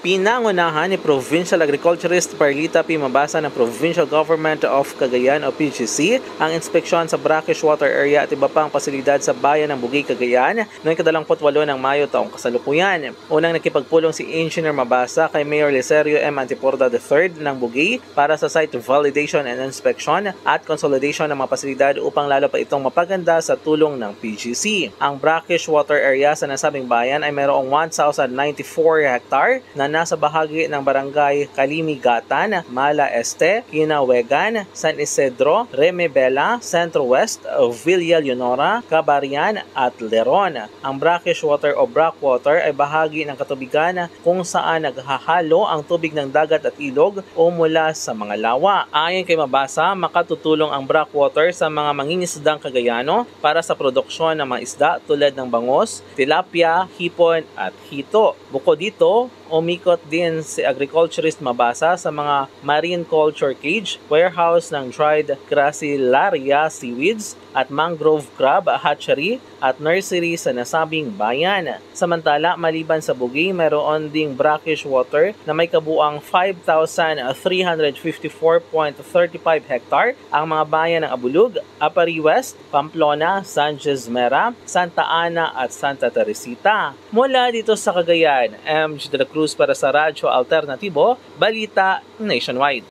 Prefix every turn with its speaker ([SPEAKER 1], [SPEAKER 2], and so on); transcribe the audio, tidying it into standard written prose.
[SPEAKER 1] Pinangunahan ni Provincial Agriculturist Perlita P. Mabasa ng Provincial Government of Cagayan o PGC ang inspeksyon sa brackish water area at iba pang pasilidad sa bayan ng Bugey, Cagayan noong 28 ng Mayo taong kasalukuyan. Unang nakipagpulong si Engineer Mabasa kay Mayor Licerio M. Antiporda III ng Bugey para sa site validation and inspection at consolidation ng mga pasilidad upang lalo pa itong mapaganda sa tulong ng PGC. Ang brackish water area sa nasabing bayan ay mayroong 1,094 hectare na nasa bahagi ng barangay Kalimigatan, Mala Este, Kinawegan, San Isidro, Remebela, Centro West, Villa Leonora, Cabarian at Leron. Ang brackish water o brackwater ay bahagi ng katubigan kung saan naghahalo ang tubig ng dagat at ilog o mula sa mga lawa. Ayon kay Mabasa, makatutulong ang brackwater sa mga mangingisdang Cagayano para sa produksyon ng mga isda tulad ng bangos, tilapia, hipon at hito. Bukod dito, umikot din si agriculturist Mabasa sa mga marine culture cage, warehouse ng dried Gracilaria seaweeds at mangrove crab hatchery at nursery sa nasabing bayan. Samantala, maliban sa Bugey, mayroon ding brackish water na may kabuang 5,354.35 hectare ang mga bayan ng Abulug, Apari West, Pamplona, San Jesmera, Santa Ana at Santa Teresita. Mula dito sa Cagayan, MG de la Cruz para sa Radyo Alternatibo, Balita Nationwide.